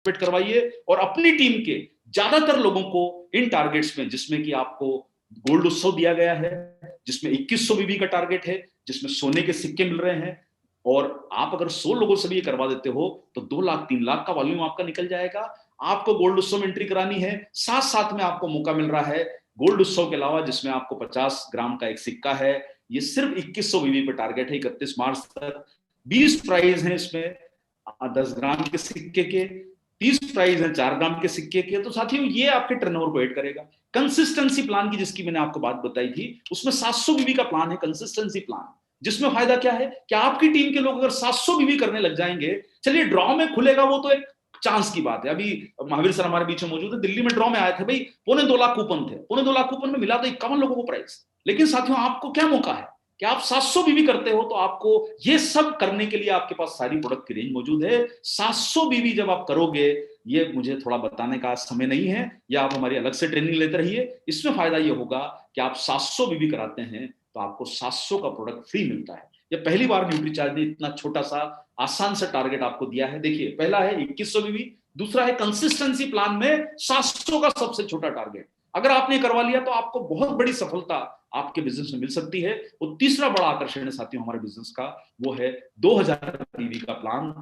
Participate करवाइए और अपनी टीम के ज्यादातर लोगों को इन टारगेट्स में, जिसमें कि आपको गोल्ड उत्सव दिया गया है, जिसमें 2100 बीबी का टारगेट है, जिसमें सोने के सिक्के मिल रहे हैं, और आप अगर 100 लोगों से भी ये करवा देते हो तो 2 लाख 3 लाख का वॉल्यूम आपका निकल जाएगा। आपको गोल्ड उत्सव में एंट्री करानी है, साथ साथ में आपको मौका मिल रहा है गोल्ड उत्सव के अलावा, जिसमें आपको 50 ग्राम का एक सिक्का है। ये सिर्फ 2100 बीबी पे टारगेट है 31 मार्च तक। 20 प्राइज है इसमें 10 ग्राम के सिक्के के, 30 प्राइज है 4 ग्राम के सिक्के के। तो साथियों ये आपके टर्नओवर को ऐड करेगा। कंसिस्टेंसी प्लान की जिसकी मैंने आपको बात बताई थी, उसमें 700 बीबी का प्लान है कंसिस्टेंसी प्लान, जिसमें फायदा क्या है कि आपकी टीम के लोग अगर 700 बीबी करने लग जाएंगे, चलिए ड्रॉ में खुलेगा वो तो एक चांस की बात है। अभी महावीर सर हमारे बीच में मौजूद है, दिल्ली में ड्रॉ में आए थे भाई, 2.25 लाख कूपन थे, 2.25 लाख कूपन में मिला तो 51 लोगों को प्राइस। लेकिन साथियों आपको क्या मौका है कि आप 700 बीबी करते हो, तो आपको ये सब करने के लिए आपके पास सारी प्रोडक्ट की रेंज मौजूद है। 700 बीबी जब आप करोगे, ये मुझे थोड़ा बताने का समय नहीं है, या आप हमारी अलग से ट्रेनिंग लेते रहिए। इसमें फायदा ये होगा कि आप 700 बीबी कराते हैं तो आपको 700 का प्रोडक्ट फ्री मिलता है। ये पहली बार न्यूट्रीचार्ज ने इतना छोटा सा आसान सा टारगेट आपको दिया है। देखिए पहला है 2100 बीबी, दूसरा है कंसिस्टेंसी प्लान में 700 का सबसे छोटा टारगेट। अगर आपने करवा लिया तो आपको बहुत बड़ी सफलता आपके बिजनेस में मिल सकती है। और तीसरा बड़ा आकर्षण है साथियों हमारे बिजनेस का, वो है 2000 बीबी का प्लान,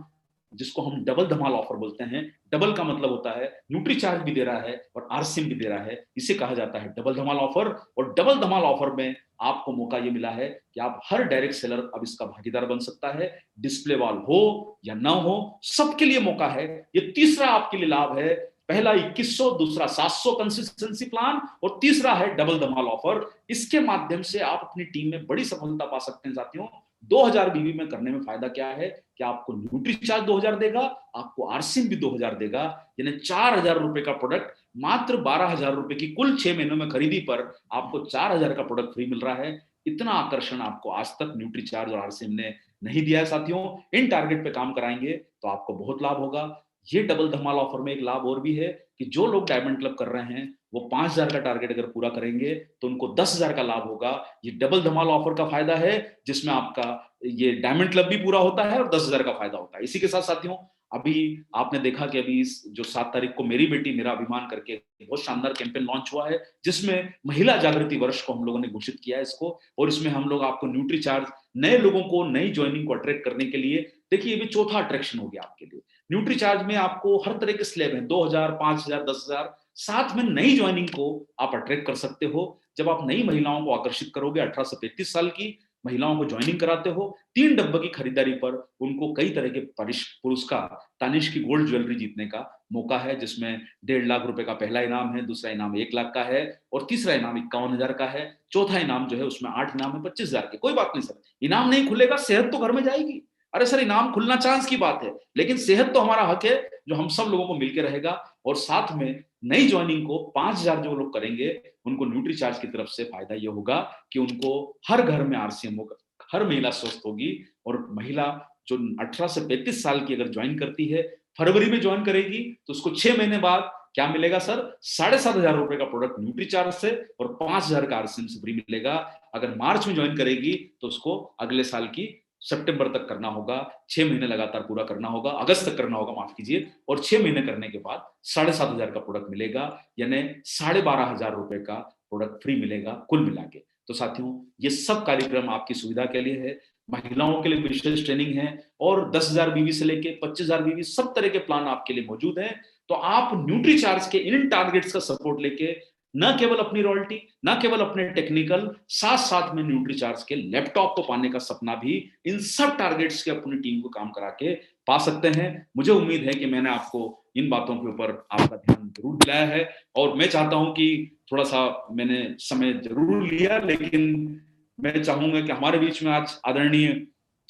जिसको हम डबल धमाल ऑफर बोलते हैं। डबल का मतलब होता है न्यूट्रीचार्ज भी दे रहा है और आरसीएम भी दे रहा है, इसे कहा जाता है डबल धमाल ऑफर। और डबल धमाल ऑफर में आपको मौका ये मिला है कि आप हर डायरेक्ट सेलर अब इसका भागीदार बन सकता है। डिस्प्ले वॉल हो या ना हो, सबके लिए मौका है। ये तीसरा आपके लिए लाभ है। पहला 2100, दूसरा 700 कंसिस्टेंसी प्लान, और तीसरा है डबल धमाल ऑफर। इसके माध्यम से आप अपनी टीम में बड़ी सफलता पा सकते हैं साथियों। 2000 बीबी में करने में फायदा क्या है कि आपको न्यूट्रीचार्ज 2000 देगा, आपको आरसीएम भी 2000 देगा, यानी 4000 रुपए का प्रोडक्ट मात्र 12000 रुपए की कुल 6 महीनों में खरीदी पर आपको 4000 का प्रोडक्ट फ्री मिल रहा है। इतना आकर्षण आपको आज तक न्यूट्रीचार्ज और आरसीएम ने नहीं दिया है साथियों। इन टारगेट पे काम कराएंगे तो आपको बहुत लाभ होगा। ये डबल धमाल ऑफर में एक लाभ और भी है कि जो लोग डायमंड क्लब कर रहे हैं वो 5000 का टारगेट अगर पूरा करेंगे तो उनको 10,000 का लाभ होगा। ये डबल धमाल ऑफर का फायदा है, जिसमें आपका ये डायमंड क्लब भी पूरा होता है और 10,000 का फायदा होता है। इसी के साथ साथियों अभी आपने देखा कि अभी जो 7 तारीख को मेरी बेटी मेरा अभिमान करके बहुत शानदार कैंपेन लॉन्च हुआ है, जिसमें महिला जागृति वर्ष को हम लोगों ने घोषित किया है इसको। और इसमें हम लोग आपको न्यूट्रीचार्ज नए लोगों को, नई ज्वाइनिंग को अट्रैक्ट करने के लिए, देखिए ये भी चौथा अट्रैक्शन हो गया आपके लिए। न्यूट्रीचार्ज में आपको हर तरह के स्लैब हैं, 2000, 5000, 10,000। साथ में नई ज्वाइनिंग को आप अट्रैक्ट कर सकते हो। जब आप नई महिलाओं को आकर्षित करोगे, 18 से 35 साल की महिलाओं को ज्वाइनिंग कराते हो, 3 डब्बे की खरीदारी पर उनको कई तरह के पुरस्कार, तानिश की गोल्ड ज्वेलरी जीतने का मौका है, जिसमें 1.5 लाख रुपए का पहला इनाम है, दूसरा इनाम 1 लाख का है, और तीसरा इनाम 51,000 का है। चौथा इनाम जो है उसमें 8 इनाम है 25,000 के। कोई बात नहीं सर, इनाम नहीं खुलेगा, सेहत तो घर में जाएगी। अरे सर इनाम खुलना चांस की बात है, लेकिन सेहत तो हमारा हक है जो हम सब लोगों को मिलकर रहेगा। और साथ में नई ज्वाइनिंग को 5,000 जो लोग करेंगे उनको न्यूट्रीचार्ज की तरफ से फायदा ये होगा कि उनको हर घर में आरसीएम होगा, हर महिला स्वस्थ होगी। और महिला जो 18 से 35 साल की अगर ज्वाइन करती है, फरवरी में ज्वाइन करेगी, तो उसको 6 महीने बाद क्या मिलेगा सर? 7,500 रुपए का प्रोडक्ट न्यूट्रीचार्ज से और 5,000 का आरसीएम से फ्री मिलेगा। अगर मार्च में ज्वाइन करेगी तो उसको अगले साल की सितंबर तक करना होगा, 6 महीने लगातार पूरा करना होगा, अगस्त तक करना होगा, माफ कीजिए। और 6 महीने करने के बाद 7,500 का प्रोडक्ट मिलेगा, यानी 12,500 रुपए का प्रोडक्ट फ्री मिलेगा कुल मिला के। तो साथियों ये सब कार्यक्रम आपकी सुविधा के लिए है। महिलाओं के लिए विशेष ट्रेनिंग है, और 10,000 बीवी से लेके 25,000 बीवी सब तरह के प्लान आपके लिए मौजूद हैं। तो आप न्यूट्रीचार्ज के इन टारगेट्स का सपोर्ट लेके न केवल अपनी रॉयल्टी, न केवल अपने टेक्निकल, साथ साथ में न्यूट्रीचार्ज के लैपटॉप को पाने का सपना भी इन सब टारगेट्स के अपनी टीम को काम करा के पा सकते हैं। मुझे उम्मीद है कि मैंने आपको इन बातों के ऊपर आपका ध्यान जरूर दिलाया है, और मैं चाहता हूं कि थोड़ा सा मैंने समय जरूर लिया, लेकिन मैं चाहूंगा कि हमारे बीच में आज आदरणीय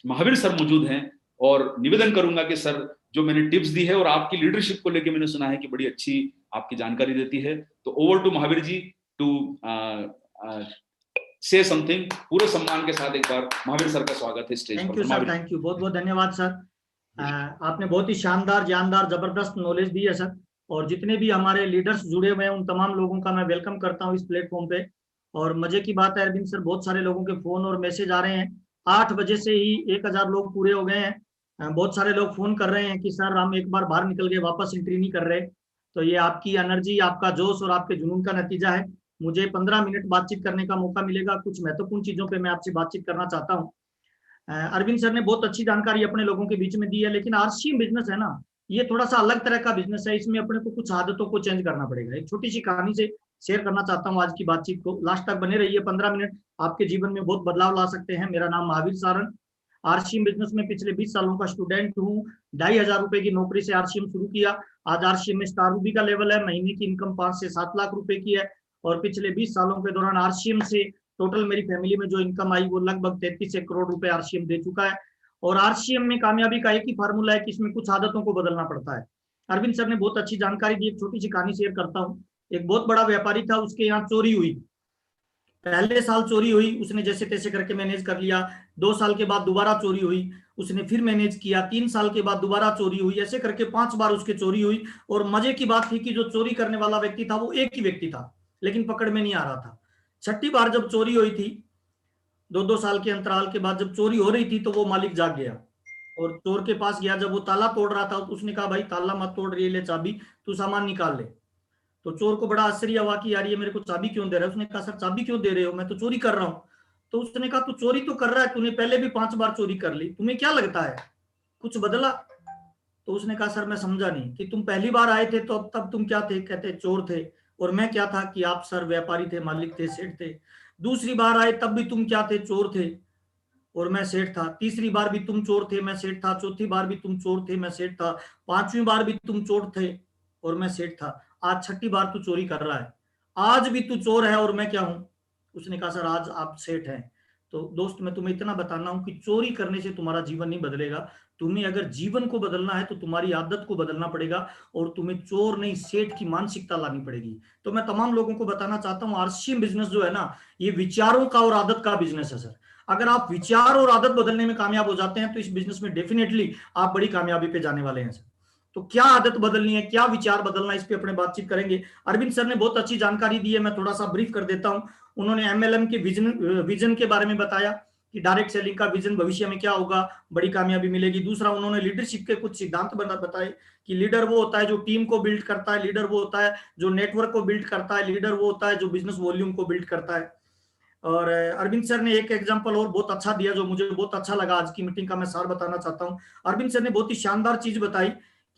महावीर सर मौजूद हैं, और निवेदन करूंगा कि सर जो मैंने टिप्स दी है और आपकी लीडरशिप को लेके मैंने सुना है कि बड़ी अच्छी आपकी जानकारी देती है, तो over to Mahavir ji to say something. पूरे सम्मान के साथ एक बार महावीर सर का स्वागत है स्टेज पर। Thank you sir, thank you, बहुत बहुत धन्यवाद सर। आपने बहुत ही शानदार, जानदार, जबरदस्त नॉलेज दी है सर। और जितने भी हमारे लीडर्स जुड़े हुए हैं उन तमाम लोगों का मैं वेलकम करता हूं इस प्लेटफॉर्म पे। और मजे की बात है अरविंद सर, बहुत सारे लोगों के फोन और मैसेज आ रहे हैं। 8 बजे से ही 1,000 लोग पूरे हो गए हैं। बहुत सारे लोग फोन कर रहे हैं कि सर हम एक बार बाहर निकल गए, वापस एंट्री नहीं कर रहे। तो ये आपकी एनर्जी, आपका जोश और आपके जुनून का नतीजा है। मुझे 15 मिनट बातचीत करने का मौका मिलेगा, कुछ महत्वपूर्ण चीजों पे मैं आपसे बातचीत करना चाहता हूँ। अरविंद सर ने बहुत अच्छी जानकारी अपने लोगों के बीच में दी है, लेकिन आरसीएम बिजनेस है ना, ये थोड़ा सा अलग तरह का बिजनेस है। इसमें अपने को कुछ आदतों को चेंज करना पड़ेगा। एक छोटी सी कहानी से शेयर करना चाहता हूँ आज की बातचीत को, लास्ट तक बने रहिए। 15 मिनट आपके जीवन में बहुत बदलाव ला सकते हैं। मेरा नाम महावीर सारन, आरसीएम बिजनेस में पिछले 20 सालों का स्टूडेंट हूँ। 2,500 रुपए की नौकरी से आरसीएम शुरू किया। आज आरसीएम में स्टार रूबी का लेवल है, महीने की इनकम 5 से 7 लाख रुपए की है। और पिछले 20 सालों के दौरान आरसीएम से टोटल मेरी फैमिली में जो इनकम आई वो लगभग 33 करोड़ रुपए आरसीएम दे चुका है। और आरसीएम में कामयाबी का एक ही फार्मूला है कि इसमें कुछ आदतों को बदलना पड़ता है। अरविंद सर ने बहुत अच्छी जानकारी दी। एक छोटी सी कहानी शेयर करता हूँ। एक बहुत बड़ा व्यापारी था, उसके यहाँ चोरी हुई। पहले साल चोरी हुई, उसने जैसे तैसे करके मैनेज कर लिया। 2 साल के बाद दोबारा चोरी हुई, उसने फिर मैनेज किया। 3 साल के बाद दोबारा चोरी हुई। ऐसे करके 5 बार उसके चोरी हुई। और मजे की बात थी कि जो चोरी करने वाला व्यक्ति था वो एक ही व्यक्ति था, लेकिन पकड़ में नहीं आ रहा था। 6ठी बार जब चोरी हुई थी, 2-2 साल के अंतराल के बाद जब चोरी हो रही थी, तो वो मालिक जाग गया और चोर के पास गया। जब वो ताला तोड़ रहा था तो उसने कहा, भाई ताला मत तोड़, रही ले चाबी, तू सामान निकाल ले। तो चोर को बड़ा आश्चर्य हुआ कि यार ये मेरे को चाबी क्यों दे रहा है। उसने कहा, सर चाबी क्यों दे रहे हो, मैं तो चोरी कर रहा हूँ। तो उसने कहा, तू चोरी तो कर रहा है, तूने पहले भी 5 बार चोरी कर ली, तुम्हें क्या लगता है कुछ बदला? तो उसने कहा, सर मैं समझा नहीं कि तुम पहली बार आए थे तो तब तुम क्या थे? कहते चोर थे। और मैं क्या था कि आप सर व्यापारी थे, मालिक थे, सेठ थे। दूसरी बार आए तब भी तुम क्या थे? चोर थे और मैं सेठ था। तीसरी बार भी तुम चोर थे, मैं सेठ था। चौथी बार भी तुम चोर थे, मैं सेठ था। 5वीं बार भी तुम चोर थे और मैं सेठ था। आज 6ठी बार तू चोरी कर रहा है, आज भी तू चोर है और मैं क्या हूं? उसने कहा, सर आज आप सेठ हैं। तो दोस्त मैं तुम्हें इतना बताना हूं कि चोरी करने से तुम्हारा जीवन नहीं बदलेगा। तुम्हें अगर जीवन को बदलना है तो तुम्हारी आदत को बदलना पड़ेगा और तुम्हें चोर नहीं सेठ की मानसिकता लानी पड़ेगी। तो मैं तमाम लोगों को बताना चाहता हूं, आरसीएम बिजनेस जो है ना, ये विचारों का और आदत का बिजनेस है सर। अगर आप विचार और आदत बदलने में कामयाब हो जाते हैं तो इस बिजनेस में डेफिनेटली आप बड़ी कामयाबी पे जाने वाले हैं सर। तो क्या आदत बदलनी है, क्या विचार बदलना है, इस पे अपने बातचीत करेंगे। अरविंद सर ने बहुत अच्छी जानकारी दी है, मैं थोड़ा सा ब्रीफ कर देता हूं। उन्होंने एमएलएम के विजन के बारे में बताया कि डायरेक्ट सेलिंग का विजन भविष्य में क्या होगा, बड़ी कामयाबी मिलेगी। दूसरा, उन्होंने लीडरशिप के कुछ सिद्धांत बताए कि लीडर वो होता है जो टीम को बिल्ड करता है, लीडर वो होता है जो नेटवर्क को बिल्ड करता है, लीडर वो होता है जो बिजनेस वॉल्यूम को बिल्ड करता है। और अरविंद सर ने एक एग्जांपल और बहुत अच्छा दिया जो मुझे बहुत अच्छा लगा। आज की मीटिंग का मैं सार बताना चाहता हूं। अरविंद सर ने बहुत ही शानदार चीज बताई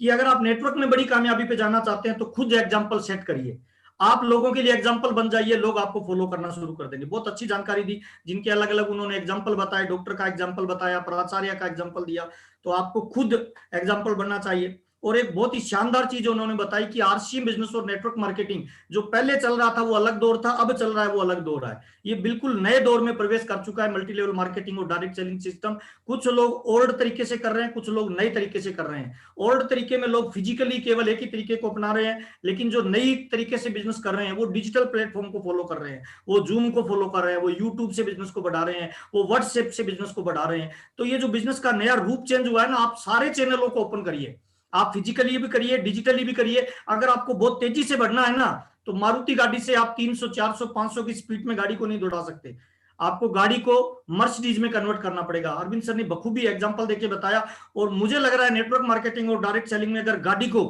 कि अगर आप नेटवर्क में बड़ी कामयाबी पे जाना चाहते हैं तो खुद एग्जांपल सेट करिए। आप लोगों के लिए एग्जांपल बन जाइए, लोग आपको फॉलो करना शुरू कर देंगे। बहुत अच्छी जानकारी दी, जिनके अलग अलग उन्होंने एग्जांपल बताए। डॉक्टर का एग्जांपल बताया, प्राचार्य का एग्जांपल दिया। तो आपको खुद एग्जांपल बनना चाहिए। और एक बहुत ही शानदार चीज उन्होंने बताई कि आरसीएम बिजनेस और नेटवर्क मार्केटिंग जो पहले चल रहा था वो अलग दौर था, अब चल रहा है वो अलग दौर है। ये बिल्कुल नए दौर में प्रवेश कर चुका है, मल्टी लेवल मार्केटिंग और डायरेक्ट सेलिंग सिस्टम। कुछ लोग ओल्ड तरीके से कर रहे हैं, कुछ लोग नए तरीके से कर रहे हैं। ओल्ड तरीके में लोग फिजिकली केवल एक ही तरीके को अपना रहे हैं, लेकिन जो नई तरीके से बिजनेस कर रहे हैं वो डिजिटल प्लेटफॉर्म को फॉलो कर रहे हैं, वो जूम को फॉलो कर रहे हैं, वो यूट्यूब से बिजनेस को बढ़ा रहे हैं, वो व्हाट्सएप से बिजनेस को बढ़ा रहे हैं। तो ये जो बिजनेस का नया रूप चेंज हुआ है ना, आप सारे चैनलों को ओपन करिए, आप फिजिकली भी करिए, डिजिटली भी करिए। अगर आपको बहुत तेजी से बढ़ना है ना, तो मारुति गाड़ी से आप 300, 400, 500 की स्पीड में गाड़ी को नहीं दौड़ा सकते। आपको गाड़ी को मर्सिडीज में कन्वर्ट करना पड़ेगा। अरविंद सर ने बखूबी एग्जांपल देके बताया। और मुझे लग रहा है नेटवर्क मार्केटिंग और डायरेक्ट सेलिंग में अगर गाड़ी को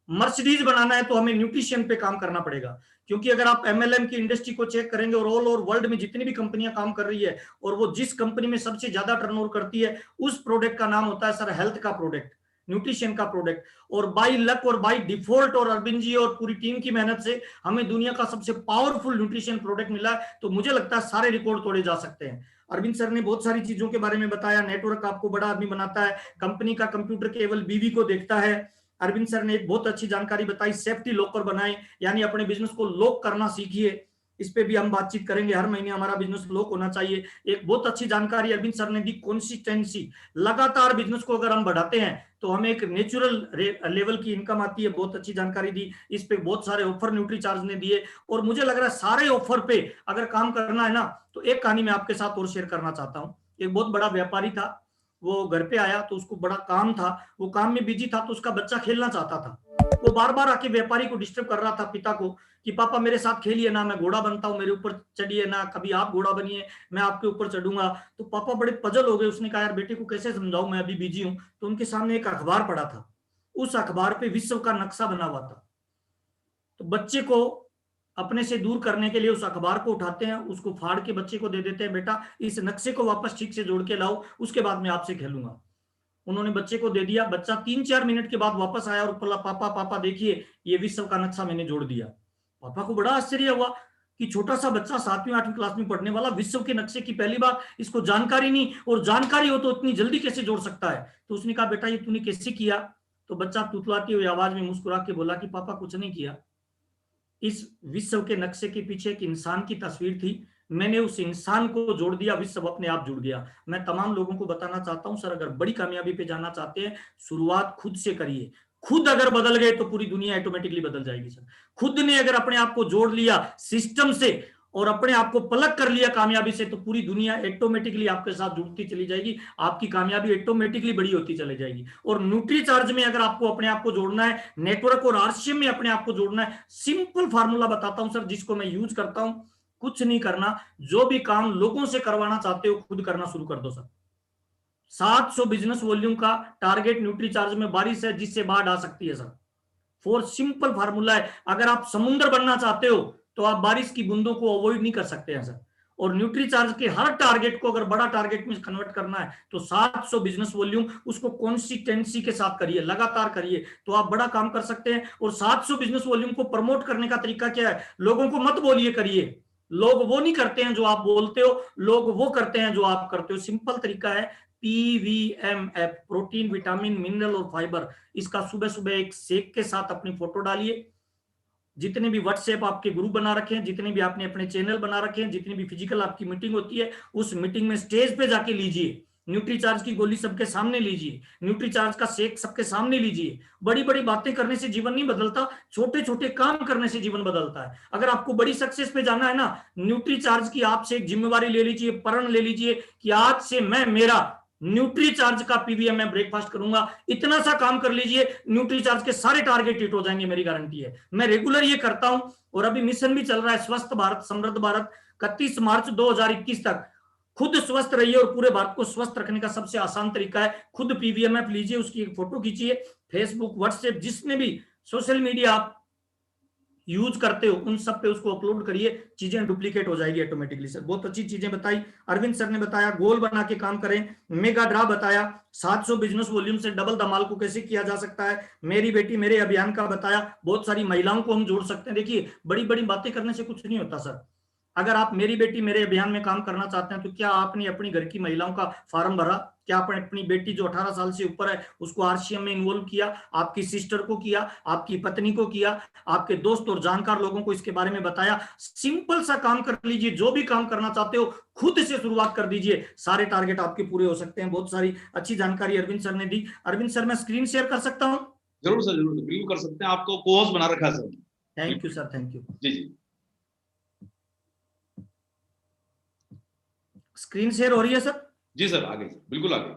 मर्सिडीज बनाना है तो हमें न्यूट्रिशन पे काम करना पड़ेगा। क्योंकि अगर आप एमएलएम की इंडस्ट्री को चेक करेंगे और ऑल ओवर वर्ल्ड में जितनी भी कंपनियां काम कर रही है और वो जिस कंपनी में सबसे ज्यादा टर्नओवर करती है, उस प्रोडक्ट का नाम होता है सर हेल्थ का प्रोडक्ट, न्यूट्रिशन का प्रोडक्ट। और बाई लक और बाई डिफॉल्ट और अरविंद जी और पूरी टीम की मेहनत से हमें दुनिया का सबसे पावरफुल न्यूट्रिशन प्रोडक्ट मिला है। तो मुझे लगता है सारे रिकॉर्ड तोड़े जा सकते हैं। अरविंद सर ने बहुत सारी चीजों के बारे में बताया। नेटवर्क आपको बड़ा आदमी बनाता है, कंपनी का कंप्यूटर केवल बीवी को देखता है। अरविंद सर ने एक बहुत अच्छी जानकारी बताई, सेफ्टी लॉकर बनाए, यानी अपने बिजनेस को लॉक करना सीखिए। इस पे भी हम बातचीत करेंगे, हर महीने हमारा बिजनेस लॉक होना चाहिए। एक बहुत अच्छी जानकारी अरविंद सर ने दी, कंसिस्टेंसी, लगातार बिजनेस को अगर हम बढ़ाते हैं तो हमें एक नेचुरल लेवल की इनकम आती है। बहुत अच्छी जानकारी दी। इस पे बहुत सारे ऑफर न्यूट्री चार्ज ने दिए। और मुझे लग रहा है सारे ऑफर पे अगर काम करना है ना, तो एक कहानी मैं आपके साथ और शेयर करना चाहता हूँ। एक बहुत बड़ा व्यापारी था, वो घर पे आया तो उसको बड़ा काम था, वो काम में बिजी था, तो उसका बच्चा खेलना चाहता था। वो बार बार आके व्यापारी को डिस्टर्ब कर रहा था, पिता को, कि पापा मेरे साथ खेलिए ना, मैं घोड़ा बनता हूँ, मेरे ऊपर चढ़िए ना, कभी आप घोड़ा बनिए, मैं आपके ऊपर चढ़ूंगा। तो पापा बड़े पजल हो गए, उसने कहा यार बेटे को कैसे समझाऊं, मैं अभी बिजी हूँ। तो उनके सामने एक अखबार पड़ा था, उस अखबार पे विश्व का नक्शा बना हुआ था। तो बच्चे को अपने से दूर करने के लिए उस अखबार को उठाते हैं, उसको फाड़ के बच्चे को दे देते हैं, बेटा इस नक्शे को वापस ठीक से जोड़ के लाओ, उसके बाद मैं आपसे खेलूंगा। उन्होंने बच्चे को दे दिया, बच्चा 3-4 मिनट के बाद वापस आया और बोला पापा पापा देखिए ये विश्व का नक्शा मैंने जोड़ दिया। पापा को बड़ा आश्चर्य हुआ कि छोटा सा बच्चा 7वीं 8वीं क्लास में पढ़ने वाला विश्व के नक्शे की पहली बार, इसको जानकारी नहीं, और जानकारी हो तो इतनी जल्दी कैसे जोड़ सकता है। तो उसने कहा बेटा ये तूने कैसे किया। तो बच्चा तुतलाती हुई आवाज में मुस्कुरा के बोला कि पापा कुछ नहीं किया, इस विश्व के नक्शे के पीछे एक इंसान की तस्वीर थी, मैंने उस इंसान को जोड़ दिया, विश्व अपने आप जुड़ गया। मैं तमाम लोगों को बताना चाहता हूं सर, अगर बड़ी कामयाबी पे जाना चाहते हैं, शुरुआत खुद से करिए। खुद अगर बदल गए तो पूरी दुनिया ऑटोमेटिकली बदल जाएगी सर। खुद ने अगर अपने आप को जोड़ लिया सिस्टम से और अपने आप को पलक कर लिया कामयाबी से, तो पूरी दुनिया ऑटोमेटिकली आपके साथ जुड़ती चली जाएगी, आपकी कामयाबी ऑटोमेटिकली बड़ी होती चली जाएगी। और न्यूट्री चार्ज में अगर आपको अपने आप को जोड़ना है, नेटवर्क और आरसीएम में अपने आप को जोड़ना है, सिंपल फार्मूला बताता हूं सर, जिसको मैं यूज करता हूं। कुछ नहीं करना, जो भी काम लोगों से करवाना चाहते हो खुद करना शुरू कर दो सर। 700 बिजनेस वॉल्यूम का टारगेट न्यूट्री चार्ज में बारिश है, जिससे बाढ़ आ सकती है सर। फोर सिंपल फार्मूला है, अगर आप समुद्र बनना चाहते हो तो आप बारिश की बूंदों को अवॉइड नहीं कर सकते हैं सर। और न्यूट्री चार्ज के हर टारगेट को अगर बड़ा टारगेट में कन्वर्ट करना है तो 700 बिजनेस वॉल्यूम, उसको कंसिस्टेंसी के साथ करिए, लगातार करिए, तो आप बड़ा काम कर सकते हैं। और 700 बिजनेस वॉल्यूम को प्रमोट करने का तरीका क्या है, लोगों को मत बोलिए करिए। लोग वो नहीं करते हैं जो आप बोलते हो, लोग वो करते हैं जो आप करते हो। सिंपल तरीका है, PVMF, प्रोटीन विटामिन मिनरल और फाइबर। इसका सुबह सुबह एक शेक के साथ अपनी फोटो डालिए। जितने भी व्हाट्सएप आपके ग्रुप बना रखे हैं, जितने भी आपने अपने चैनल बना रखे हैं, जितनी भी फिजिकल आपकी मीटिंग होती है, उस मीटिंग में स्टेज पे जाके लीजिए, न्यूट्री चार्ज की गोली सबके सामने लीजिए, न्यूट्री चार्ज का शेक सबके सामने लीजिए। बड़ी बड़ी बातें करने से जीवन नहीं बदलता, छोटे छोटे काम करने से जीवन बदलता है। अगर आपको बड़ी सक्सेस पे जाना है ना, न्यूट्री चार्ज की आपसे एक जिम्मेवारी ले लीजिए, प्रण ले लीजिए कि आज से मैं मेरा न्यूट्री चार्ज का पीवीएम में ब्रेकफास्ट करूंगा। इतना सा काम कर लीजिए, न्यूट्री चार्ज के सारे टारगेट हिट हो जाएंगे, मेरी गारंटी है। मैं रेगुलर ये करता हूं, और अभी मिशन भी चल रहा है स्वस्थ भारत समृद्ध भारत, 31 मार्च 2021 तक। खुद स्वस्थ रहिए, और पूरे भारत को स्वस्थ रखने का सबसे आसान तरीका है, खुद पीवीएमएफ लीजिए, उसकी एक फोटो खींचिए, फेसबुक व्हाट्सएप जिसने भी सोशल मीडिया आप यूज करते हो उन सब पे उसको अपलोड करिए, चीजें डुप्लीकेट हो जाएगी ऑटोमेटिकली सर। बहुत अच्छी चीजें बताई अरविंद सर ने, बताया गोल बना के काम करें, मेगा ड्रा बताया, 700 बिजनेस वॉल्यूम से डबल धमाल को कैसे किया जा सकता है, मेरी बेटी मेरे अभियान का बताया, बहुत सारी महिलाओं को हम जोड़ सकते हैं। देखिए बड़ी बड़ी बातें करने से कुछ नहीं होता सर। अगर आप मेरी बेटी मेरे अभियान में काम करना चाहते हैं, तो क्या आपने अपनी घर की महिलाओं का फॉर्म भरा, क्या आपने अपनी बेटी जो 18 साल से ऊपर है उसको आरसीएम में इन्वॉल्व किया, आपकी सिस्टर को किया, आपकी पत्नी को किया, आपके दोस्त और जानकार लोगों को इसके बारे में बताया। सिंपल सा काम कर लीजिए, जो भी काम करना चाहते हो खुद से शुरुआत कर दीजिए, सारे टारगेट आपके पूरे हो सकते हैं। बहुत सारी अच्छी जानकारी अरविंद सर ने दी। अरविंद सर मैं स्क्रीन शेयर कर सकता हूँ? जरूर सर, जरूर, बिल्कुल कर सकते हैं, आपको को-होस्ट बना रखा है sir. Thank you sir, thank you. जी जी, स्क्रीन शेयर हो रही है सर? जी सर, आगे सर, बिल्कुल आगे।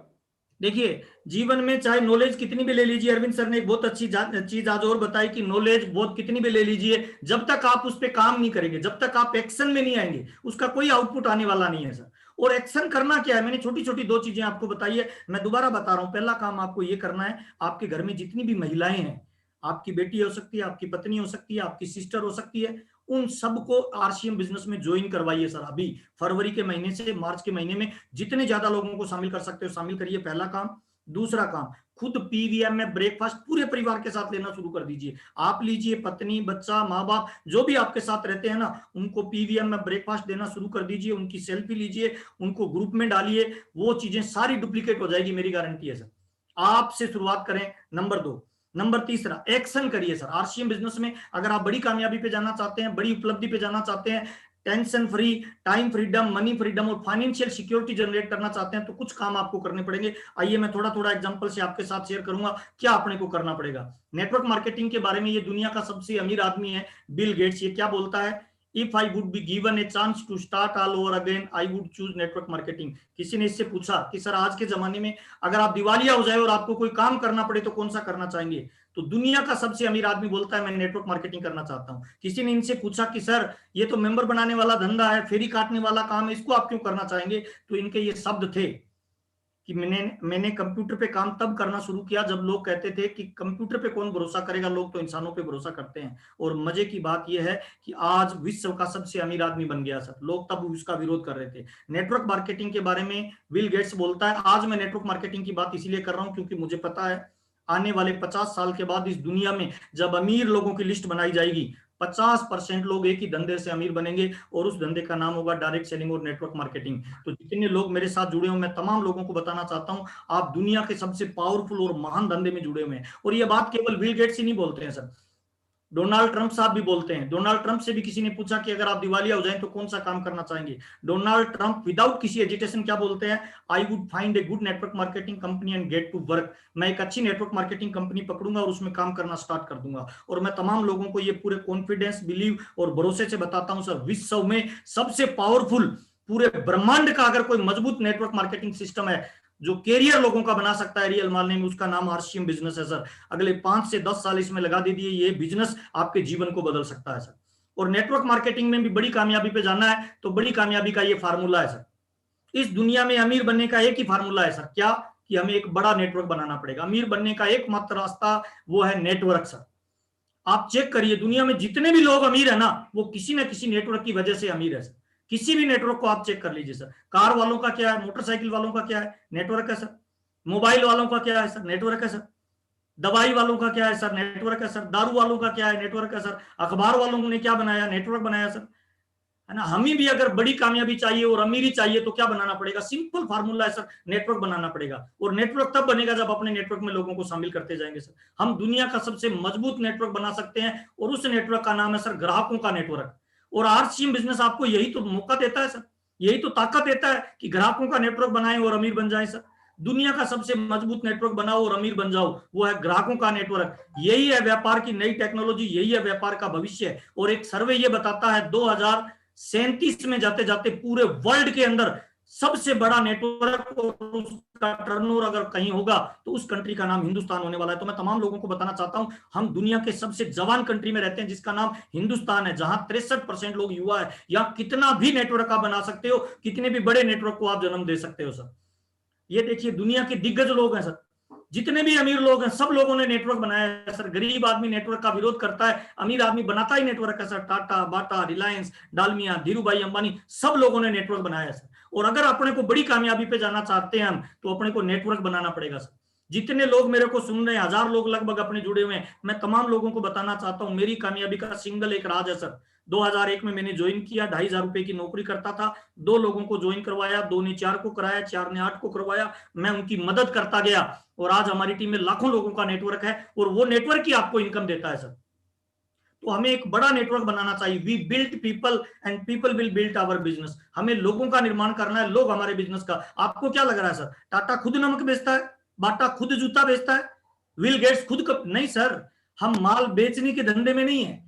देखिए जीवन में चाहे नॉलेज कितनी भी ले लीजिए, अरविंद सर ने एक बहुत अच्छी चीज आज और बताई कि नॉलेज बहुत कितनी भी ले लीजिए, जब तक आप उस पर काम नहीं करेंगे, जब तक आप एक्शन में नहीं आएंगे, उसका कोई आउटपुट आने वाला नहीं है सर। और एक्शन करना क्या है, मैंने छोटी छोटी 2 चीजें आपको बताई है, मैं दोबारा बता रहा हूं। पहला काम आपको ये करना है, आपके घर में जितनी भी महिलाएं हैं, आपकी बेटी हो सकती है, आपकी पत्नी हो सकती है, आपकी सिस्टर हो सकती है, उन सबको आरसीएम बिजनेस में ज्वाइन करवाइए सर। अभी फरवरी के महीने से मार्च के महीने में जितने ज्यादा लोगों को शामिल कर सकते हो शामिल करिए, पहला काम। दूसरा काम, खुद पीवीएम में ब्रेकफास्ट पूरे परिवार के साथ लेना शुरू कर दीजिए। आप लीजिए, पत्नी, बच्चा, माँ बाप जो भी आपके साथ रहते हैं ना, उनको पीवीएम में ब्रेकफास्ट देना शुरू कर दीजिए, उनकी सेल्फी लीजिए, उनको ग्रुप में डालिए, वो चीजें सारी डुप्लीकेट हो जाएगी, मेरी गारंटी है सर। आपसे शुरुआत करें, नंबर 2। नंबर तीसरा, एक्शन करिए सर। आरसीएम बिजनेस में अगर आप बड़ी कामयाबी पे जाना चाहते हैं, बड़ी उपलब्धि पे जाना चाहते हैं, tension free, time freedom, money freedom और फाइनेंशियल सिक्योरिटी जनरेट करना चाहते हैं, तो कुछ काम आपको करने पड़ेंगे। आइए मैं थोड़ा थोड़ा एग्जांपल से आपके साथ शेयर करूंगा क्या अपने को करना पड़ेगा। नेटवर्क मार्केटिंग के बारे में, ये दुनिया का सबसे अमीर आदमी है बिल गेट्स, ये क्या बोलता है, if I would be given a chance to start all over again I would choose network marketing. किसी ने इससे पूछा कि सर आज के जमाने में अगर आप दिवालिया हो जाए और आपको कोई काम करना पड़े तो कौन सा करना चाहेंगे। तो दुनिया का सबसे अमीर आदमी बोलता है मैं नेटवर्क मार्केटिंग करना चाहता हूं। किसी ने इनसे पूछा कि सर ये तो मेंबर बनाने वाला धंधा है, फेरी काटने वाला काम है, इसको आप क्यों करना चाहेंगे? तो इनके ये शब्द थे कि मैंने कंप्यूटर पे काम तब करना शुरू किया जब लोग कहते थे कि कंप्यूटर पे कौन भरोसा करेगा, लोग तो इंसानों पे भरोसा करते हैं। और मजे की बात यह है कि आज विश्व का सबसे अमीर आदमी बन गया सर। लोग तब उसका विरोध कर रहे थे। नेटवर्क मार्केटिंग के बारे में बिल गेट्स बोलता है, आज मैं नेटवर्क मार्केटिंग की बात इसलिए कर रहा हूं क्योंकि मुझे पता है आने वाले 50 साल के बाद इस दुनिया में जब अमीर लोगों की लिस्ट बनाई जाएगी, 50% लोग एक ही धंधे से अमीर बनेंगे और उस धंधे का नाम होगा डायरेक्ट सेलिंग और नेटवर्क मार्केटिंग। तो जितने लोग मेरे साथ जुड़े हो, मैं तमाम लोगों को बताना चाहता हूं आप दुनिया के सबसे पावरफुल और महान धंधे में जुड़े हुए हैं। और ये बात केवल बिल गेट्स ही नहीं बोलते हैं सर, डोनाल्ड ट्रंप साहब भी बोलते हैं। डोनाल्ड ट्रंप से भी किसी ने पूछा कि अगर आप दिवालिया हो जाएं तो कौन सा काम करना चाहेंगे? डोनाल्ड ट्रंप विदाउट किसी एजिटेशन क्या बोलते हैं? I would find a good network marketing company and get to work. मैं एक अच्छी नेटवर्क मार्केटिंग कंपनी पकड़ूंगा और उसमें काम करना स्टार्ट कर दूंगा। और मैं तमाम लोगों को ये पूरे कॉन्फिडेंस, बिलीव और भरोसे से बताता हूं सर, विश्व में सबसे पावरफुल, पूरे ब्रह्मांड का अगर कोई मजबूत नेटवर्क मार्केटिंग सिस्टम है जो कैरियर लोगों का बना सकता है रियल मानने में, उसका नाम आरसीएम बिजनेस है सर। अगले 5 से 10 साल इसमें लगा दीजिए, ये बिजनेस आपके जीवन को बदल सकता है सर। और नेटवर्क मार्केटिंग में भी बड़ी कामयाबी पे जाना है तो बड़ी कामयाबी का ये फार्मूला है सर। इस दुनिया में अमीर बनने का एक ही फार्मूला है सर, क्या? कि हमें एक बड़ा नेटवर्क बनाना पड़ेगा। अमीर बनने का एकमात्र रास्ता वो है नेटवर्क सर। आप चेक करिए दुनिया में जितने भी लोग अमीर है ना, वो किसी ना किसी नेटवर्क की वजह से अमीर है सर। किसी भी नेटवर्क को आप चेक कर लीजिए सर। कार वालों का क्या है, मोटरसाइकिल वालों का क्या है? नेटवर्क है सर। मोबाइल वालों का क्या है सर? नेटवर्क है सर। दवाई वालों का क्या है सर? नेटवर्क है सर। दारू वालों का क्या है? नेटवर्क है सर। अखबार वालों ने क्या बनाया? नेटवर्क बनाया सर, है ना। हमें भी अगर बड़ी कामयाबी चाहिए और अमीरी चाहिए तो क्या बनाना पड़ेगा? सिंपल फार्मूला है सर, नेटवर्क बनाना पड़ेगा। और नेटवर्क तब बनेगा जब अपने नेटवर्क में लोगों को शामिल करते जाएंगे सर। हम दुनिया का सबसे मजबूत नेटवर्क बना सकते हैं और उस नेटवर्क का नाम है सर ग्राहकों का नेटवर्क। और आरसीएम बिजनेस आपको यही तो मौका देता है सर, यही तो ताकत देता है कि ग्राहकों का नेटवर्क बनाएं और अमीर बन जाए सर। दुनिया का सबसे मजबूत नेटवर्क बनाओ और अमीर बन जाओ, वो है ग्राहकों का नेटवर्क। यही है व्यापार की नई टेक्नोलॉजी, यही है व्यापार का भविष्य। और एक सर्वे ये बताता है 2037 में जाते जाते पूरे वर्ल्ड के अंदर सबसे बड़ा नेटवर्क और उसका टर्नओवर अगर कहीं होगा तो उस कंट्री का नाम हिंदुस्तान होने वाला है। तो मैं तमाम लोगों को बताना चाहता हूं हम दुनिया के सबसे जवान कंट्री में रहते हैं जिसका नाम हिंदुस्तान है, जहां 63% लोग युवा है। या कितना भी नेटवर्क आप बना सकते हो, कितने भी बड़े नेटवर्क को आप जन्म दे सकते हो सर। ये देखिए दुनिया के दिग्गज लोग हैं सर, जितने भी अमीर लोग हैं सब लोगों ने नेटवर्क बनाया है सर। गरीब आदमी नेटवर्क का विरोध करता है, अमीर आदमी बनाता ही नेटवर्क है सर। टाटा, बाटा, रिलायंस, डालमिया, धीरूभाई अंबानी, सब लोगों ने नेटवर्क बनाया है सर। और अगर अपने को बड़ी कामयाबी पे जाना चाहते हैं हम, तो अपने को नेटवर्क बनाना पड़ेगा सर। जितने लोग मेरे को सुन रहे हैं, 1000 लोग लगभग अपने जुड़े हुए हैं, मैं तमाम लोगों को बताना चाहता हूं मेरी कामयाबी का सिंगल एक राज है सर। 2001 में मैंने ज्वाइन किया, 2500 रुपए की नौकरी करता था। 2 लोगों को ज्वाइन करवाया, 2 ने 4 को कराया, 4 ने 8 को करवाया। मैं उनकी मदद करता गया और आज हमारी टीम में लाखों लोगों का नेटवर्क है और वो नेटवर्क ही आपको इनकम देता है सर। तो हमें एक बड़ा नेटवर्क बनाना चाहिए। We build people and people will build our business. हमें लोगों का निर्माण करना है, लोग हमारे बिजनेस का। आपको क्या लग रहा है सर, टाटा खुद नमक बेचता है, बाटा खुद जूता बेचता है, बिल गेट्स खुद नहीं सर। हम माल बेचने के धंधे में नहीं है,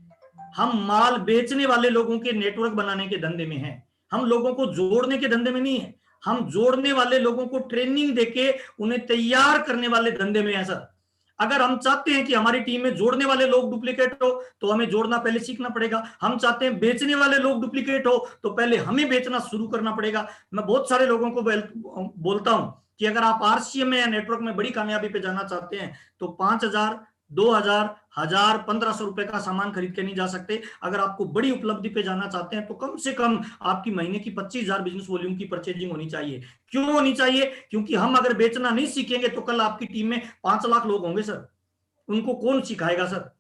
हम माल बेचने वाले लोगों के नेटवर्क बनाने के धंधे में हैं। हम लोगों को जोड़ने के धंधे में नहीं है, हम जोड़ने वाले लोगों को ट्रेनिंग देके उन्हें तैयार करने वाले धंधे में है सर। अगर हम चाहते हैं कि हमारी टीम में जोड़ने वाले लोग डुप्लीकेट हो तो हमें जोड़ना पहले सीखना पड़ेगा। हम चाहते हैं बेचने वाले लोग डुप्लीकेट हो तो पहले हमें बेचना शुरू करना पड़ेगा। मैं बहुत सारे लोगों को बोलता हूं कि अगर आप आरसीएम में या नेटवर्क में बड़ी कामयाबी पे जाना चाहते हैं तो 5000, 2000, 1000, 1500 रुपए का सामान खरीद के नहीं जा सकते। अगर आपको बड़ी उपलब्धि पे जाना चाहते हैं तो कम से कम आपकी महीने की 25,000 बिजनेस वॉल्यूम की परचेजिंग होनी चाहिए। क्यों होनी चाहिए? क्योंकि हम अगर बेचना नहीं सीखेंगे तो कल आपकी टीम में 5 लाख लोग होंगे सर, उनको कौन सिखाएगा सर?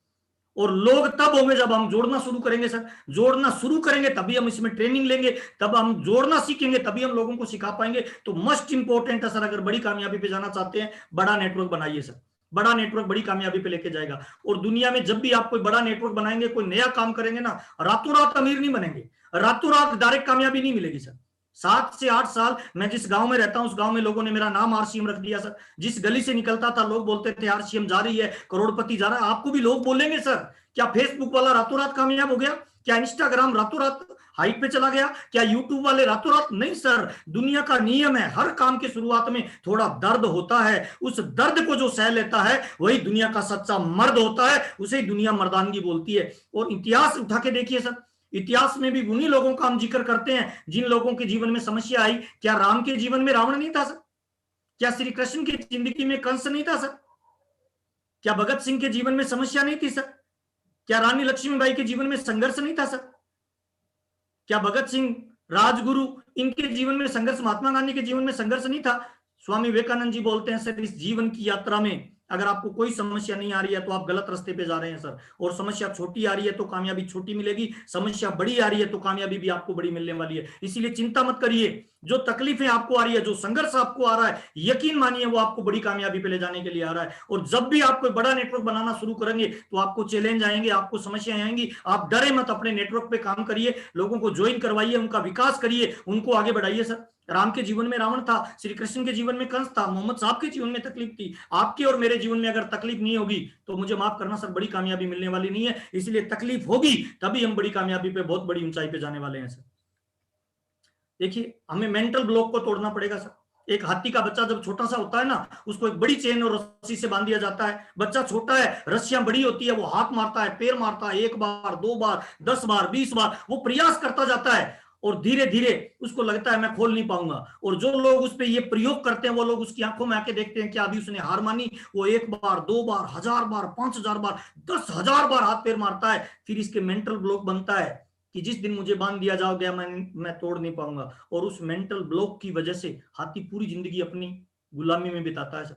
और लोग तब होंगे जब हम जोड़ना शुरू करेंगे सर। जोड़ना शुरू करेंगे तभी हम इसमें ट्रेनिंग लेंगे, तब हम जोड़ना सीखेंगे, तभी हम लोगों को सिखा पाएंगे। तो मस्ट इंपॉर्टेंट है सर, अगर बड़ी कामयाबी पे जाना चाहते हैं बड़ा नेटवर्क बनाइए सर। बड़ा नेटवर्क बड़ी कामयाबी पे लेके जाएगा। और दुनिया में जब भी आप कोई बड़ा नेटवर्क बनाएंगे, कोई नया काम करेंगे ना, रातों रात अमीर नहीं बनेंगे, रातों रात डायरेक्ट कामयाबी नहीं मिलेगी सर। 7 से 8 साल मैं जिस गांव में रहता हूं उस गांव में लोगों ने मेरा नाम आरसीएम रख दिया सर। जिस गली से निकलता था लोग बोलते थे आरसीएम जा रही है, करोड़पति जा रहा है। आपको भी लोग बोलेंगे सर। क्या फेसबुक वाला रातों रात कामयाब हो गया? क्या इंस्टाग्राम रातों रात हाइट पे चला गया? क्या यूट्यूब वाले रातों रात? नहीं सर, दुनिया का नियम है, हर काम की शुरुआत में थोड़ा दर्द होता है, उस दर्द को जो सह लेता है वही दुनिया का सच्चा मर्द होता है, उसे ही दुनिया मर्दानगी बोलती है। और इतिहास उठा के देखिए सर, इतिहास में भी उन्हीं लोगों का हम जिक्र करते हैं जिन लोगों के जीवन में समस्या आई। क्या राम के जीवन में रावण नहीं था सर? क्या श्री कृष्ण की जिंदगी में कंस नहीं था सर? क्या भगत सिंह के जीवन में समस्या नहीं थी सर? क्या रानी लक्ष्मीबाई के जीवन में संघर्ष नहीं था सर? क्या भगत सिंह, राजगुरु, इनके जीवन में संघर्ष, महात्मा गांधी के जीवन में संघर्ष नहीं था? स्वामी विवेकानंद जी बोलते हैं सर, इस जीवन की यात्रा में अगर आपको कोई समस्या नहीं आ रही है तो आप गलत रास्ते पे जा रहे हैं सर। और समस्या छोटी आ रही है तो कामयाबी छोटी मिलेगी, समस्या बड़ी आ रही है तो कामयाबी भी आपको बड़ी मिलने वाली है। इसीलिए चिंता मत करिए, जो तकलीफें आपको आ रही है, जो संघर्ष आपको आ रहा है, यकीन मानिए वो आपको बड़ी कामयाबी पे ले जाने के लिए आ रहा है। और जब भी आप कोई बड़ा नेटवर्क बनाना शुरू करेंगे तो आपको चैलेंज आएंगे, आपको समस्याएं आएंगी। आप डरे मत, अपने नेटवर्क पे काम करिए, लोगों को ज्वाइन करवाइए, उनका विकास करिए, उनको आगे बढ़ाइए सर। राम के जीवन में रावण था, श्री कृष्ण के जीवन में कंस था, मोहम्मद साहब के जीवन में तकलीफ थी। आपके और मेरे जीवन में अगर तकलीफ नहीं होगी तो मुझे माफ करना सर, बड़ी कामयाबी मिलने वाली नहीं है। इसलिए तकलीफ होगी तभी हम बड़ी कामयाबी पे, बहुत बड़ी ऊंचाई पे जाने वाले हैं सर। देखिए, हमें मेंटल ब्लॉक को तोड़ना पड़ेगा सर। एक हाथी का बच्चा जब छोटा सा होता है ना, उसको एक बड़ी चेन और रस्सी से बांध दिया जाता है। बच्चा छोटा है, रस्सियां बड़ी होती है, वो हाथ मारता है, पैर मारता है, 1 बार 2 बार 10 बार 20 बार वो प्रयास करता जाता है और धीरे धीरे उसको लगता है मैं खोल नहीं पाऊंगा। और जो लोग उस पर ये प्रयोग करते हैं वो लोग उसकी आंखों में आके देखते हैं कि अभी उसने हार मानी। वो 1 बार 2 बार 1000 बार 5000 बार 10,000 बार हाथ पैर मारता है, फिर इसके मेंटल ब्लॉक बनता है कि जिस दिन मुझे बांध दिया जाओ गया मैं तोड़ नहीं पाऊंगा। और उस मेंटल ब्लॉक की वजह से हाथी पूरी जिंदगी अपनी गुलामी में बिताता है सर।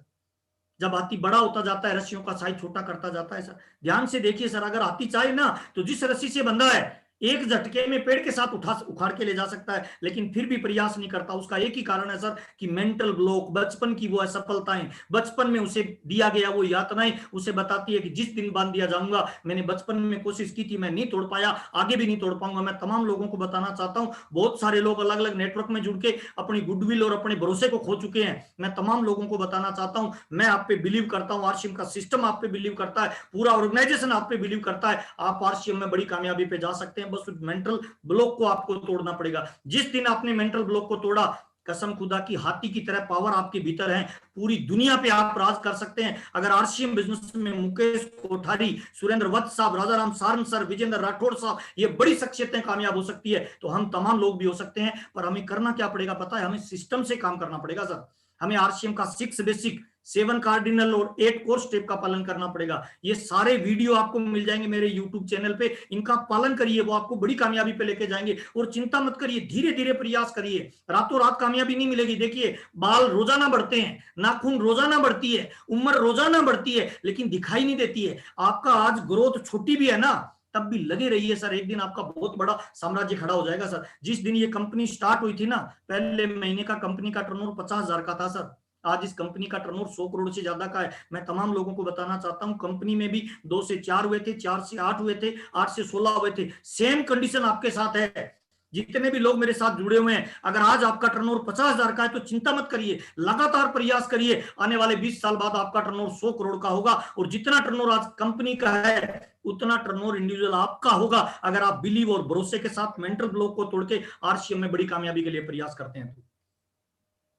जब हाथी बड़ा होता जाता है, रस्सियों का साइज छोटा करता जाता है सर। ध्यान से देखिए सर, अगर हाथी चाहे ना तो जिस रस्सी से बंधा है एक झटके में पेड़ के साथ उखाड़ के ले जा सकता है, लेकिन फिर भी प्रयास नहीं करता। उसका एक ही कारण है सर कि मेंटल ब्लॉक, बचपन की वो असफलताएं, बचपन में उसे दिया गया वो यातनाएं उसे बताती है कि जिस दिन बांध दिया जाऊंगा, मैंने बचपन में कोशिश की थी, मैं नहीं तोड़ पाया, आगे भी नहीं तोड़ पाऊंगा। मैं तमाम लोगों को बताना चाहता हूं, बहुत सारे लोग अलग अलग नेटवर्क में जुड़ के अपनी गुडविल और अपने भरोसे को खो चुके हैं। मैं तमाम लोगों को बताना चाहता हूं, मैं आप पे बिलीव करता हूं, आरसीएम का सिस्टम आप पे बिलीव करता है, पूरा ऑर्गेनाइजेशन आप पे बिलीव करता है। आप आरसीएम में बड़ी कामयाबी पे जा सकते हैं। बस मेंटल ब्लॉक को आपको तोड़ना पड़ेगा। जिस दिन आपने मेंटल ब्लॉक को तोड़ा, कसम खुदा की हाथी की तरह पावर आपके भीतर है, पूरी दुनिया पे आप राज कर सकते हैं। अगर आरसीएम बिजनेस में मुकेश कोठारी, सुरेंद्र वत्स साहब, राजा राम सारन सर, विजेंद्र राठौड़ साहब, ये बड़ी शख्सियतें कामयाब हो सकती है तो हम तमाम लोग भी हो सकते हैं। पर हमें करना क्या पड़ेगा पता है? हमें सिस्टम से काम करना पड़ेगा सर। हमें आरसीएम का 6 बेसिक, 7 कार्डिनल और 8 कोर स्टेप का पालन करना पड़ेगा। ये सारे वीडियो आपको मिल जाएंगे मेरे यूट्यूब चैनल पे, इनका पालन करिए, वो आपको बड़ी कामयाबी पे लेके जाएंगे। और चिंता मत करिए, धीरे धीरे प्रयास करिए, रातों रात कामयाबी नहीं मिलेगी। देखिए, बाल रोजाना बढ़ते हैं, नाखून रोजाना बढ़ती है, उम्र रोजाना बढ़ती है, लेकिन दिखाई नहीं देती है। आपका आज ग्रोथ छोटी भी है ना, तब भी लगे रहिए सर, एक दिन आपका बहुत बड़ा साम्राज्य खड़ा हो जाएगा सर। जिस दिन ये कंपनी स्टार्ट हुई थी ना, पहले महीने का कंपनी का टर्नओवर 50,000 का था सर। आज इस कंपनी का टर्नओवर 100 करोड़ से ज्यादा का है। मैं तमाम लोगों को बताना चाहता हूं, कंपनी में भी 2 से 4 हुए थे, 4 से 8 हुए थे, 8 से 16 हुए थे। सेम कंडीशन आपके साथ है। जितने भी लोग मेरे साथ जुड़े हुए हैं, अगर आज आपका टर्नओवर 50,000 का है तो चिंता मत करिए, लगातार प्रयास करिए, आने वाले 20 साल बाद आपका टर्नओवर 100 करोड़ का होगा। और जितना टर्नओवर आज कंपनी का है उतना टर्नओवर इंडिविजुअल आपका होगा, अगर आप बिलीव और भरोसे के साथ मेंटल ब्लॉक को तोड़ के आरसीएम में बड़ी कामयाबी के लिए प्रयास करते हैं।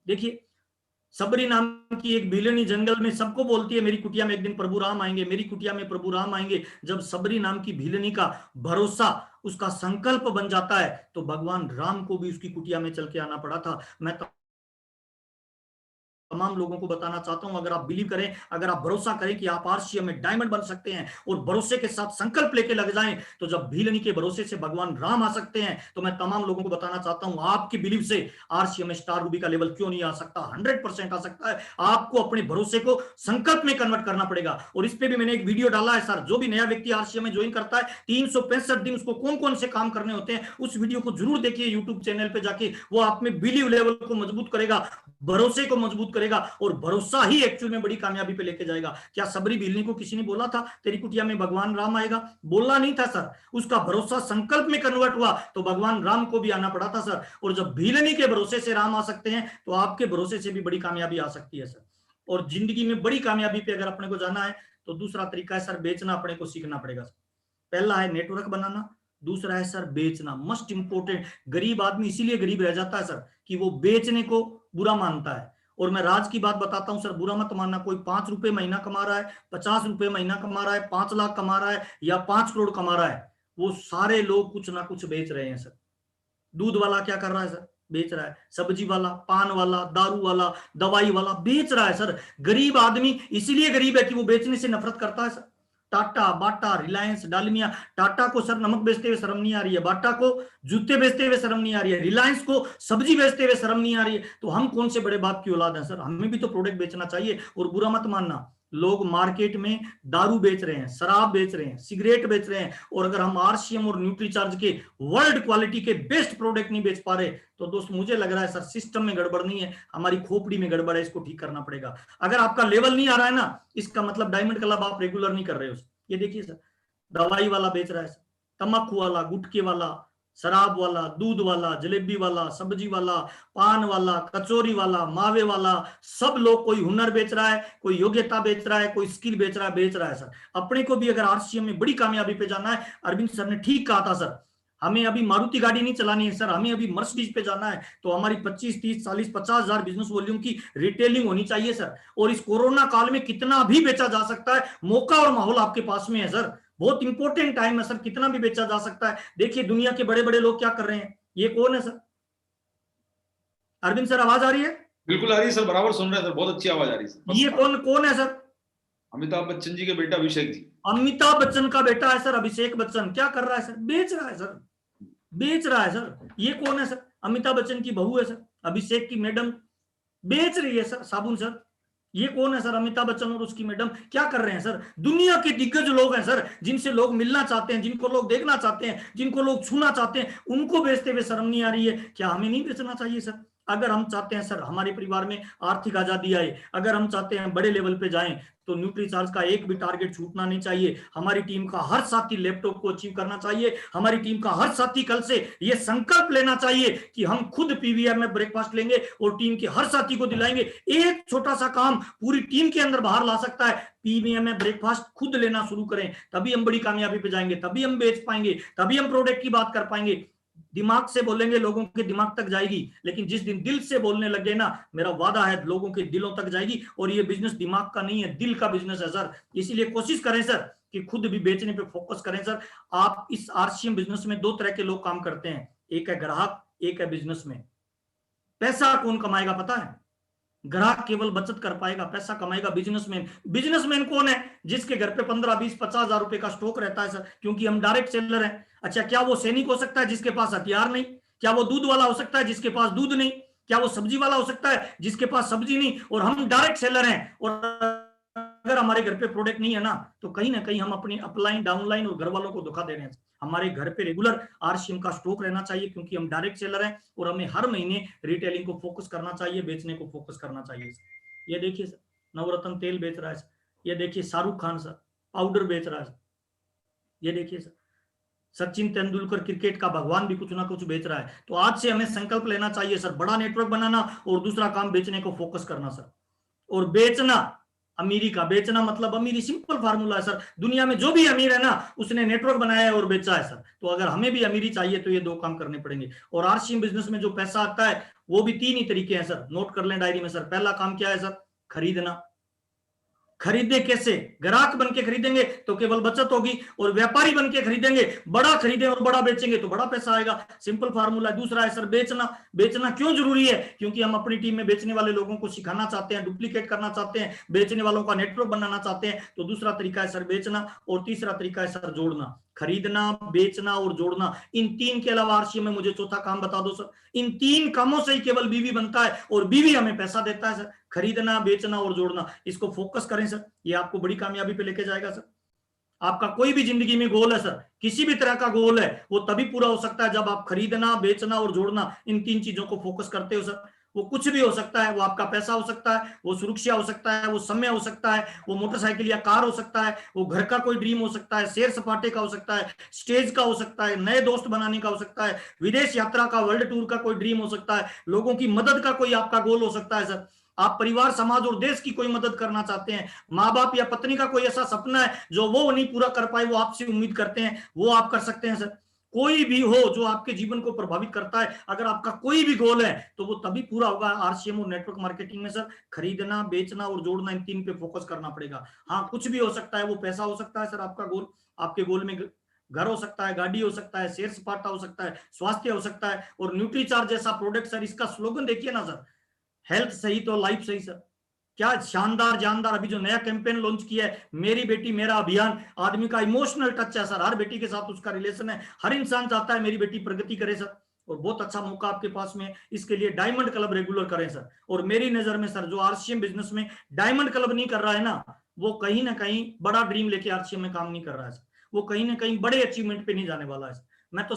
देखिए, सबरी नाम की एक बिलनी जंगल में सबको बोलती है मेरी कुटिया में एक दिन प्रभु राम आएंगे, मेरी कुटिया में प्रभु राम आएंगे। जब सबरी नाम की भिलनी का भरोसा, उसका संकल्प बन जाता है तो भगवान राम को भी उसकी कुटिया में चल के आना पड़ा था। मैं तमाम लोगों को बताना चाहता हूं, अगर आप बिलीव करें, अगर आप भरोसा करें कि आप आरसीएम में डायमंड बन सकते हैं और भरोसे के साथ संकल्प लेके लग जाएं, तो जब भीलनी के भरोसे से भगवान राम आ सकते हैं, तो मैं तमाम लोगों को बताना चाहता हूं, आपकी बिलीव से आरसीएम में स्टार रूबी का लेवल क्यों नहीं आ सकता? 100% आ सकता है। आपको अपने भरोसे को संकल्प में कन्वर्ट करना पड़ेगा। और इस पे भी मैंने एक वीडियो डाला है सर, जो भी नया व्यक्ति आरसीएम में ज्वाइन करता है 365 दिन उसको कौन कौन से काम करने होते हैं, उस वीडियो को जरूर देखिए यूट्यूब चैनल पे जाके। वो आप में बिलीव लेवल को मजबूत करेगा, भरोसे को मजबूत करेगा, और भरोसा ही एक्चुअल में बड़ी कामयाबी पे लेके जाएगा। क्या सबरी भिलनी को किसी ने बोला था तेरी कुटिया में भगवान राम आएगा? बोला नहीं था सर, उसका भरोसा संकल्प में कन्वर्ट हुआ तो भगवान राम को भी आना पड़ा था सर। और जब भिलनी के भरोसे से राम आ सकते हैं तो आपके भरोसे से भी बड़ी कामयाबी आ सकती है सर। और जिंदगी में बड़ी कामयाबी पे अगर अपने को जाना है तो दूसरा तरीका है सर, बेचना अपने को सीखना पड़ेगा सर। पहला है नेटवर्क बनाना, दूसरा है सर बेचना, मस्ट इंपोर्टेंट। गरीब आदमी इसीलिए गरीब रह जाता है सर कि वो बेचने को बुरा मानता है। और मैं राज की बात बताता हूं सर, बुरा मत मानना, कोई 5 रुपए महीना कमा रहा है, 50 रुपए महीना कमा रहा है, 5 लाख कमा रहा है या 5 करोड़ कमा रहा है, वो सारे लोग कुछ ना कुछ बेच रहे हैं सर। दूध वाला क्या कर रहा है सर? बेच रहा है। सब्जी वाला, पान वाला, दारू वाला, दवाई वाला बेच रहा है सर। गरीब आदमी इसीलिए गरीब है कि वो बेचने से नफरत करता है सर। टाटा, बाटा, रिलायंस, डालमिया। टाटा को सर नमक बेचते हुए शर्म नहीं आ रही है, बाटा को जूते बेचते हुए शर्म नहीं आ रही है, रिलायंस को सब्जी बेचते हुए शर्म नहीं आ रही है। तो हम कौन से बड़े बाप की औलाद हैं सर? हमें भी तो प्रोडक्ट बेचना चाहिए। और बुरा मत मानना, लोग मार्केट में दारू बेच रहे हैं, शराब बेच रहे हैं, सिगरेट बेच रहे हैं, और अगर हम आरसीएम और न्यूट्रीचार्ज के वर्ल्ड क्वालिटी के बेस्ट प्रोडक्ट नहीं बेच पा रहे, तो दोस्त मुझे लग रहा है सर सिस्टम में गड़बड़ नहीं है, हमारी खोपड़ी में गड़बड़ है, इसको ठीक करना पड़ेगा। अगर आपका लेवल नहीं आ रहा है ना, इसका मतलब डायमंड क्लब आप रेगुलर नहीं कर रहे हो। ये देखिए सर, दवाई वाला बेच रहा है सर, तम्बाकू वाला, गुटखे वाला, शराब वाला, दूध वाला, जलेबी वाला, सब्जी वाला, पान वाला, कचौरी वाला, मावे वाला, सब लोग, कोई हुनर बेच रहा है, कोई योग्यता बेच रहा है, कोई स्किल बेच रहा है सर। अपने को भी अगर आरसीएम में बड़ी कामयाबी पे जाना है, अरविंद सर ने ठीक कहा था सर, हमें अभी मारुति गाड़ी नहीं चलानी है सर, हमें अभी मर्सिडीज पे जाना है। तो हमारी 25, 30, 40, 50 हजार बिजनेस वॉल्यूम की रिटेलिंग होनी चाहिए सर। और इस कोरोना काल में कितना भी बेचा जा सकता है, मौका और माहौल आपके पास में है सर। बहुत इंपॉर्टेंट टाइम है सर, कितना भी बेचा जा सकता है। देखिए दुनिया के बड़े बड़े लोग क्या कर रहे हैं। ये कौन है सर? अरविंद सर आवाज आ रही है? बिल्कुल आ रही है सर, बराबर सुन रहे हैं सर, बहुत अच्छी आवाज आ रही है सर। ये कौन है सर? अमिताभ बच्चन जी के बेटा अभिषेक जी। अमिताभ बच्चन का बेटा है सर अभिषेक बच्चन। क्या कर रहा है सर? बेच रहा है सर, बेच रहा है सर। ये कौन है सर? अमिताभ बच्चन की बहू है सर, अभिषेक की मैडम बेच रही है सर साबुन सर। ये कौन है सर? अमिताभ बच्चन और उसकी मैडम क्या कर रहे हैं सर? दुनिया के दिग्गज लोग हैं सर, जिनसे लोग मिलना चाहते हैं, जिनको लोग देखना चाहते हैं, जिनको लोग छूना चाहते हैं, उनको बेचते हुए शर्म नहीं आ रही है। क्या हमें नहीं बेचना चाहिए सर? अगर हम चाहते हैं सर हमारे परिवार में आर्थिक आजादी आए, अगर हम चाहते हैं बड़े लेवल पे जाएं, तो न्यूट्रीचार्ज का एक भी टारगेट छूटना नहीं चाहिए। हमारी टीम का हर साथी लैपटॉप को अचीव करना चाहिए। हमारी टीम का हर साथी कल से ये संकल्प लेना चाहिए कि हम खुद पीवीआर में ब्रेकफास्ट लेंगे और टीम के हर साथी को दिलाएंगे। एक छोटा सा काम पूरी टीम के अंदर बाहर ला सकता है। पीवीएम में ब्रेकफास्ट खुद लेना शुरू करें, तभी हम बड़ी कामयाबी पे जाएंगे, तभी हम बेच पाएंगे, तभी हम प्रोडक्ट की बात कर पाएंगे। दिमाग से बोलेंगे लोगों के दिमाग तक जाएगी, लेकिन जिस दिन दिल से बोलने लगे ना, मेरा वादा है लोगों के दिलों तक जाएगी। और ये बिजनेस दिमाग का नहीं है, दिल का बिजनेस है सर। इसीलिए कोशिश करें सर कि खुद भी बेचने पे फोकस करें सर। आप इस आरसीएम बिजनेस में 2 तरह के लोग काम करते हैं, एक है ग्राहक, एक है बिजनेसमैन। पैसा कौन कमाएगा पता है? ग्राहक केवल बचत कर पाएगा, पैसा कमाएगा बिजनेसमैन। बिजनेसमैन कौन है? जिसके घर पे 15, 20, 50 हजार रुपए का स्टॉक रहता है सर, क्योंकि हम डायरेक्ट सेलर हैं। अच्छा, क्या वो सैनिक हो सकता है जिसके पास हथियार नहीं? क्या वो दूध वाला हो सकता है जिसके पास दूध नहीं? क्या वो सब्जी वाला हो सकता है जिसके पास सब्जी नहीं? और हम डायरेक्ट सेलर हैं। और अगर हमारे घर पे प्रोडक्ट नहीं है ना, तो कहीं ना कहीं हम अपनी अपलाइन, डाउनलाइन और घर वालों को धोखा दे रहे हैं। हमारे घर पे रेगुलर आरसीएम का स्टॉक रहना चाहिए, क्योंकि हम डायरेक्ट सेलर हैं और हमें हर महीने रिटेलिंग को फोकस करना चाहिए, बेचने को फोकस करना चाहिए। ये देखिए सर, नवरत्न तेल बेच रहा है सर। ये देखिए शाहरुख खान सर पाउडर बेच रहा है सर। ये देखिए सर, सचिन तेंदुलकर क्रिकेट का भगवान भी कुछ ना कुछ बेच रहा है। तो आज से हमें संकल्प लेना चाहिए सर, बड़ा नेटवर्क बनाना और दूसरा काम बेचने को फोकस करना सर। और बेचना, अमीरी का बेचना मतलब अमीरी, सिंपल फार्मूला है सर। दुनिया में जो भी अमीर है ना, उसने नेटवर्क बनाया है और बेचा है सर। तो अगर हमें भी अमीरी चाहिए तो ये 2 काम करने पड़ेंगे। और आरसीएम बिजनेस में जो पैसा आता है वो भी 3 ही तरीके हैं सर, नोट कर लें डायरी में सर। पहला काम क्या है सर? खरीदना। खरीदे कैसे? ग्राहक बन के खरीदेंगे तो केवल बचत होगी, और व्यापारी बन के खरीदेंगे, बड़ा खरीदें और बड़ा बेचेंगे तो बड़ा पैसा आएगा। Simple formula. दूसरा है सर बेचना। बेचना क्यों जरूरी है? क्योंकि हम अपनी टीम में बेचने वाले लोगों को सिखाना चाहते हैं, डुप्लीकेट करना चाहते हैं, बेचने वालों का नेटवर्क बनाना चाहते हैं। तो दूसरा तरीका है सर बेचना, और तीसरा तरीका है सर जोड़ना। खरीदना, बेचना और जोड़ना, इन 3 के अलावा आरसीएम में मुझे चौथा काम बता दो सर। इन 3 कामों से ही केवल बीवी बनता है, और बीवी हमें पैसा देता है सर। खरीदना, बेचना और जोड़ना, इसको फोकस करें सर, ये आपको बड़ी कामयाबी पे लेके जाएगा सर। आपका कोई भी जिंदगी में गोल है सर, किसी भी तरह का गोल है, वो तभी पूरा हो सकता है जब आप खरीदना, बेचना और जोड़ना, इन 3 चीजों को फोकस करते हो सर। वो कुछ भी हो सकता है, वो आपका पैसा हो सकता है, वो सुरक्षा हो सकता है, वो समय हो सकता है, वो मोटरसाइकिल या कार हो सकता है, वो घर का कोई ड्रीम हो सकता है, सैर सपाटे का हो सकता है, स्टेज का हो सकता है, नए दोस्त बनाने का हो सकता है, विदेश यात्रा का, वर्ल्ड टूर का कोई ड्रीम हो सकता है, लोगों की मदद का कोई आपका गोल हो सकता है सर। आप परिवार, समाज और देश की कोई मदद करना चाहते हैं, माँ बाप या पत्नी का कोई ऐसा सपना है जो वो नहीं पूरा कर पाए, वो आपसे उम्मीद करते हैं, वो आप कर सकते हैं सर। कोई भी हो जो आपके जीवन को प्रभावित करता है, अगर आपका कोई भी गोल है तो वो तभी पूरा होगा आरसीएम और नेटवर्क मार्केटिंग में सर। खरीदना, बेचना और जोड़ना, इन 3 पे फोकस करना पड़ेगा। हाँ, कुछ भी हो सकता है, वो पैसा हो सकता है सर आपका गोल, आपके गोल में घर हो सकता है, गाड़ी हो सकता है, शेयर सपाटा हो सकता है, स्वास्थ्य हो सकता है, और न्यूट्रीचार्ज जैसा प्रोडक्ट सर, इसका स्लोगन देखिए ना सर, हेल्थ सही तो लाइफ सही सर। क्या शानदार जानदार अभी जो नया कैंपेन लॉन्च किया है, मेरी बेटी मेरा अभियान, आदमी का इमोशनल टच है सर, हर बेटी के साथ उसका रिलेशन है, हर इंसान चाहता है मेरी बेटी प्रगति करे सर, और बहुत अच्छा मौका आपके पास में, इसके लिए डायमंड क्लब रेगुलर करें सर। और मेरी नजर में सर, जो आरसीएम बिजनेस में डायमंड क्लब नहीं कर रहा है ना, वो कहीं ना कहीं बड़ा ड्रीम लेके आरसीएम में काम नहीं कर रहा है सर, वो कहीं ना कहीं बड़े अचीवमेंट पे नहीं जाने वाला है। मैं तो